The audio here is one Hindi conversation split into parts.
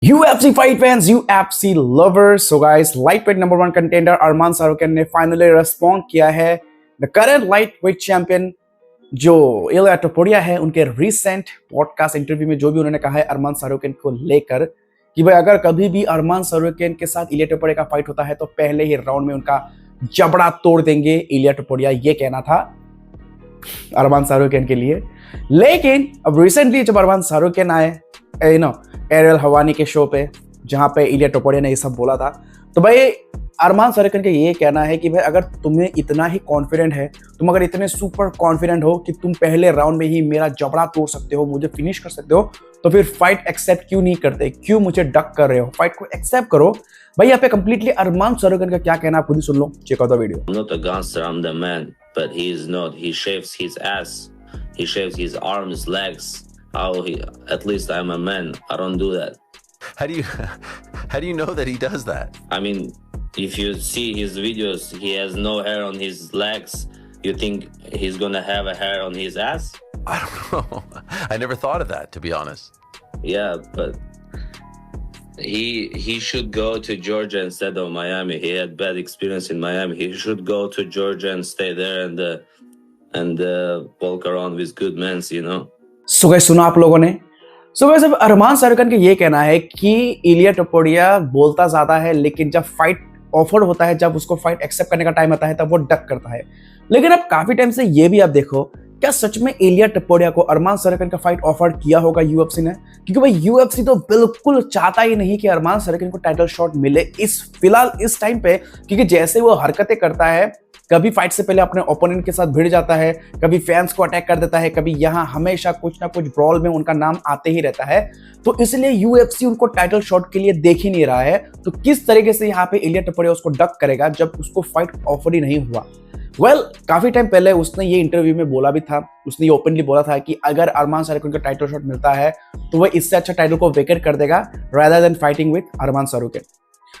UFC fight fans, UFC lovers. So guys, lightweight number 1 contender अरमान सारुकन ने फाइनली रिस्पॉन्ड किया है द करंट लाइटवेट चैंपियन जो इलिया टोपुरिया है उनके रिसेंट पॉडकास्ट इंटरव्यू में जो भी उन्होंने कहा है अरमान सारुकन को लेकर कि भाई अगर कभी भी अरमान सारुकन के साथ इलिया टोपुरिया का फाइट होता है तो पहले ही राउंड में उनका जबड़ा तोड़ देंगे इलिया टोपुरिया, ये कहना था अरमान सारुकन के लिए। लेकिन अब रिसेंटली जब अरमान सारुकन आए एरियल हवानी के शो पे जहां पे इलिया टोपुरिया ने ये सब बोला था, तो भाई अरमान सारुकन का ये कहना है कि भाई अगर तुम्हें इतना ही कॉन्फिडेंट है, तुम अगर इतने सुपर कॉन्फिडेंट हो कि तुम पहले राउंड में ही मेरा जबड़ा तोड़ सकते हो, मुझे फिनिश कर सकते हो, तो फिर फाइट एक्सेप्ट क्यों नहीं करते, क्यों मुझे डक कर रहे हो, फाइट को एक्सेप्ट करो। भाई यहाँ पे कंप्लीटली अरमान सारुकन का क्या कहना है खुद ही सुन लो, check out the video. I'm not a gangster, I'm the man, but he is not. He shaves his ass, he shaves his arms, legs. At least I'm a man. I don't do that. How do you know that he does that? I mean, if you see his videos, he has no hair on his legs. You think he's gonna have a hair on his ass? I don't know. I never thought of that, to be honest. Yeah, but he should go to Georgia instead of Miami. He had bad experience in Miami. He should go to Georgia and stay there and walk around with good men, you know. So guys सुना आप लोगों ने। सो गाइस अब अरमान सारुकन का ये कहना है कि इलिया टोपुरिया बोलता ज्यादा है लेकिन जब फाइट ऑफर होता है, जब उसको फाइट एक्सेप्ट करने का टाइम आता है तब वो डक करता है। लेकिन अब काफी टाइम से ये भी आप देखो, क्या सच में इलिया टोपुरिया को अरमान सारुकन का फाइट ऑफर किया होगा यूएफसी ने? क्योंकि भाई यूएफसी तो बिल्कुल चाहता ही नहीं कि अरमान सारुकन को टाइटल शॉट मिले फिलहाल इस टाइम पे, क्योंकि जैसे वो हरकतें करता है, कभी फाइट से पहले अपने ओपोनेंट के साथ भिड़ जाता है, कभी फैंस को अटैक कर देता है, कभी यहाँ हमेशा कुछ ना कुछ ब्रॉल में उनका नाम आते ही रहता है, तो इसलिए यूएफसी उनको टाइटल शॉट के लिए देख ही नहीं रहा है। तो किस तरीके से यहाँ पे इलिया टोपुरिया उसको डक करेगा जब उसको फाइट ऑफर ही नहीं हुआ? काफी टाइम पहले उसने ये इंटरव्यू में बोला भी था, उसने ये ओपनली बोला था कि अगर अरमान सारुकन का टाइटल शॉट मिलता है तो वह इससे अच्छा टाइटल को वेकेट कर देगा रादर देन फाइटिंग विद अरमान सारुकन।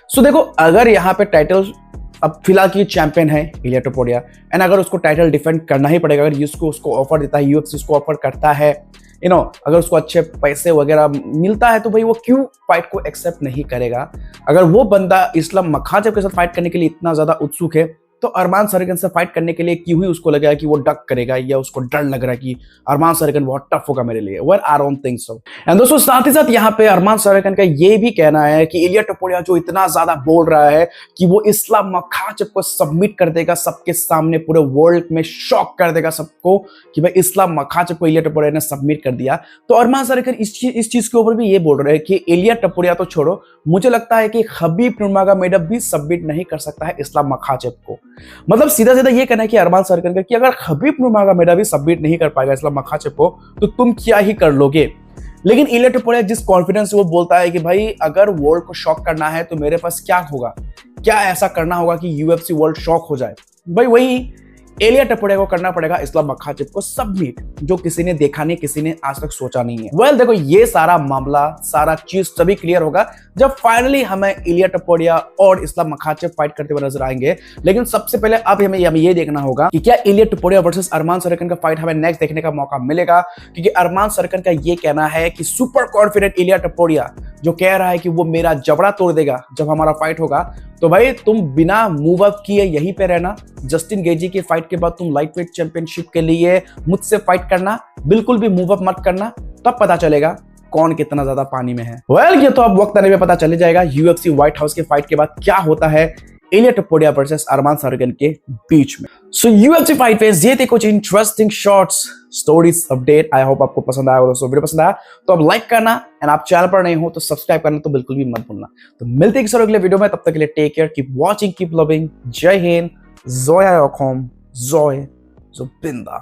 सो देखो, अगर यहाँ पे टाइटल अब फिलहाल की चैंपियन है इलिया टोपुरिया एंड अगर उसको टाइटल डिफेंड करना ही पड़ेगा, अगर उसको ऑफर देता है, यूएफसी उसको ऑफर करता है, अगर उसको अच्छे पैसे वगैरह मिलता है, तो भाई वो क्यों फाइट को एक्सेप्ट नहीं करेगा? अगर वो बंदा इस्लाम मखाचेव के साथ फाइट करने के लिए इतना ज्यादा उत्सुक है तो अरमान सारुकन से फाइट करने के लिए क्यों ही उसको लगेगा कि वो डक करेगा या उसको डर लग रहा है कि अरमान सारुकन बहुत टफ होगा मेरे लिए? Well I don't think so. And दोस्तों साथ ही साथ यहाँ पे अरमान सारुकन का ये भी कहना है कि इलिया टोपुरिया जो इतना ज्यादा बोल रहा है कि वो इस्लाम मखाचेव को सबमिट कर देगा सबके सामने, पूरे वर्ल्ड में शॉक कर देगा सबको कि भाई इस्लाम मखाचेव को इलिया टोपुरिया ने सबमिट कर दिया, तो अरमान सारुकन इस चीज के ऊपर भी ये बोल रहे हैं कि इलिया टोपुरिया तो छोड़ो, मुझे लगता है कि खबीब नुरमगोमेडोव भी सबमिट नहीं कर सकता है इस्लाम मखाचेव को। मतलब सीधा सीधा ये कहना है कि अरमान सारुकन का कि अगर खबीब नुरमगोमेडोव भी सबमिट नहीं कर पाएगा इस्लाम मखाचेव को तो तुम क्या ही कर लोगे? लेकिन इलिया टोपुरिया जिस कॉन्फिडेंस से वो बोलता है कि भाई अगर वर्ल्ड को शॉक करना है तो मेरे पास क्या होगा, क्या ऐसा करना होगा कि यूएफसी वर्ल्ड शॉक हो जाए, भाई वही इलिया टोपुरिया को करना पड़ेगा इस्लाम मखाचेव को सबमिट, जो किसी ने देखा नहीं, किसी ने आज तक सोचा नहीं है। देखो, ये सारा मामला, सारा चीज तभी क्लियर होगा जब फाइनली हमें इलिया टोपुरिया और इस्लाम मखाचेव फाइट करते हुए नजर आएंगे। लेकिन सबसे पहले अब हमें ये देखना होगा कि क्या इलिया टोपुरिया वर्सेस अरमान सारुकन का फाइट हमें नेक्स्ट देखने का मौका मिलेगा, क्योंकि अरमान सारुकन का ये कहना है कि सुपर कॉन्फिडेंट इलिया टोपुरिया जो कह रहा है कि वो मेरा जबड़ा तोड़ देगा जब हमारा फाइट होगा, तो भाई तुम बिना मूव अप किए यहीं पे रहना। जस्टिन गेजी की फाइट के बाद तुम लाइटवेट चैंपियनशिप के लिए मुझसे फाइट करना, बिल्कुल भी मूव अप मत करना, तब पता चलेगा कौन कितना ज्यादा पानी में है। ये तो अब वक्त आने पे पता चल जाएगा यूएफसी व्हाइट हाउस के फाइट के बाद क्या होता है इलिया टोपुरिया वर्सेस अरमान सारुकन के बीच में। सो यूएफसी फाइट पे ये थे कुछ interesting shots, stories, update. I hope आपको पसंद आया होगा। दोस्तों वीडियो पसंद आया तो आप लाइक करना एंड आप चैनल पर नहीं हो तो सब्सक्राइब करना तो बिल्कुल भी मत भूलना। तो मिलते हैं किसी अगले वीडियो में, तब तक के लिए take care, keep watching, keep loving. Jai Hind, Zoya जोबिंदा।